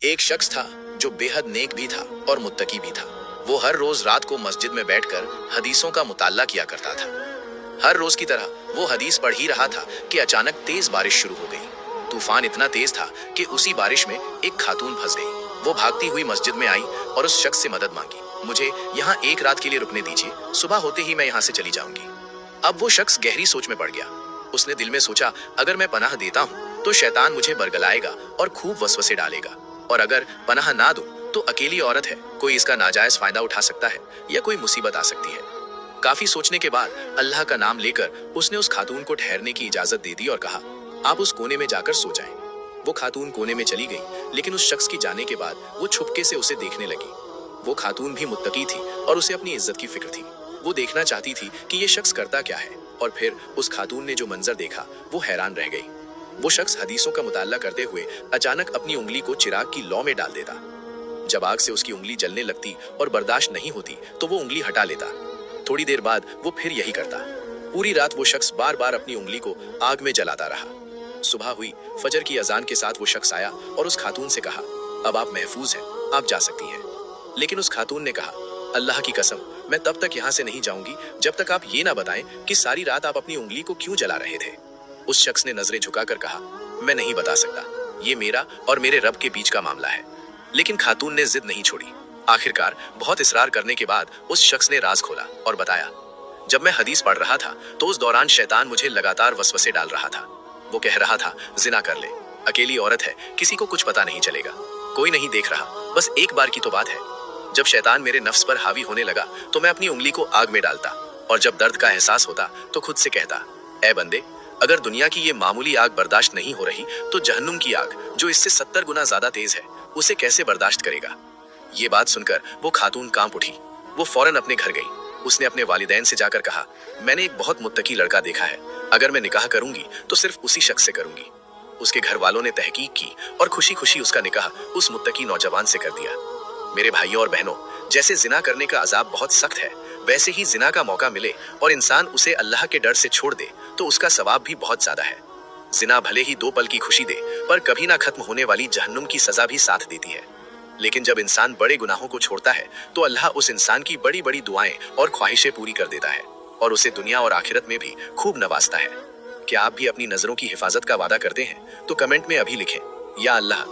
एक शख्स था जो बेहद नेक भी था और मुत्तकी भी था। वो हर रोज रात को मस्जिद में बैठकर हदीसों का मुताल्ला किया करता था। हर रोज की तरह वो हदीस पढ़ ही रहा था कि अचानक तेज बारिश शुरू हो गई। तूफान इतना तेज था कि उसी बारिश में एक खातून फंस गई। वो भागती हुई मस्जिद में आई और उस शख्स से मदद मांगी, मुझे यहाँ एक रात के लिए रुकने दीजिए, सुबह होते ही मैं यहाँ से चली जाऊंगी। अब वो शख्स गहरी सोच में पड़ गया। उसने दिल में सोचा, अगर मैं पनाह देता हूँ तो शैतान मुझे बरगलाएगा और खूब वसवसे डालेगा, और अगर पनाह ना दूं तो अकेली औरत है, कोई इसका नाजायज फायदा उठा सकता है या कोई मुसीबत आ सकती है। काफी सोचने के बाद अल्लाह का नाम लेकर उसने उस खातून को ठहरने की इजाजत दे दी और कहा, आप उस कोने में जाकर सो जाएं। वो खातून कोने में चली गई, लेकिन उस शख्स की जाने के बाद वो छुपके से उसे देखने लगी। वो खातून भी मुत्तकी थी और उसे अपनी इज्जत की फिक्र थी। वो देखना चाहती थी कि ये शख्स करता क्या है, और फिर उस खातून ने जो मंजर देखा वो हैरान रह गई। वो शख्स हदीसों का मुताल्ला करते हुए अचानक अपनी उंगली को चिराग की लौ में डाल देता। जब आग से उसकी उंगली जलने लगती और बर्दाश्त नहीं होती तो वो उंगली हटा लेता। थोड़ी देर बाद वो फिर यही करता। पूरी रात वो शख्स बार बार अपनी उंगली को आग में जलाता रहा। सुबह हुई, फजर की अजान के साथ वो शख्स आया और उस खातून से कहा, अब आप महफूज हैं, आप जा सकती हैं। लेकिन उस खातून ने कहा, अल्लाह की कसम, मैं तब तक यहाँ से नहीं जाऊंगी जब तक आप ये ना बताएं कि सारी रात आप अपनी उंगली को क्यों जला रहे थे। उस शख्स ने नजरें झुकाकर कहा, मैं नहीं बता सकता, ये मेरा और मेरे रब के बीच का मामला है। लेकिन खातून ने जिद नहीं छोड़ी। आखिरकार बहुत इसरार करने के बाद उस शख्स ने राज खोला और बताया, जब मैं हदीस पढ़ रहा था तो उस दौरान शैतान मुझे लगातार वसवसे डाल रहा था। वो कह रहा था, जिना कर ले, अकेली औरत है, किसी को कुछ पता नहीं चलेगा, कोई नहीं देख रहा, बस एक बार की तो बात है। जब शैतान मेरे नफ्स पर हावी होने लगा तो मैं अपनी उंगली को आग में डालता, और जब दर्द का एहसास होता तो खुद से कहता, ऐ बंदे, अगर दुनिया की ये मामूली आग बर्दाश्त नहीं हो रही तो जहन्नुम की आग, जो इससे 70 गुना ज्यादा तेज है, उसे कैसे बर्दाश्त करेगा। ये बात सुनकर वो खातून कांप उठी। वो फौरन अपने घर गई। उसने अपने वालिदैन से जाकर कहा, मैंने एक बहुत मुत्तकी लड़का देखा है, अगर मैं निकाह करूंगी तो सिर्फ उसी शख्स से करूंगी। उसके घर वालों ने तहकीक की और खुशी खुशी उसका निकाह उस मुत्तकी नौजवान से कर दिया। मेरे भाइयों और बहनों, जैसे जिना करने का अजाब बहुत सख्त है, वैसे ही जिना का मौका मिले और इंसान उसे अल्लाह के डर से छोड़ दे तो उसका सवाब भी बहुत ज्यादा है। जिना भले ही 2 पल की खुशी दे, पर कभी ना खत्म होने वाली जहन्नुम की सजा भी साथ देती है। लेकिन जब इंसान बड़े गुनाहों को छोड़ता है तो अल्लाह उस इंसान की बड़ी बड़ी दुआएं और ख्वाहिशें पूरी कर देता है और उसे दुनिया और आखिरत में भी खूब नवाजता है। क्या आप भी अपनी नजरों की हिफाजत का वादा करते हैं? तो कमेंट में अभी लिखें, या अल्लाह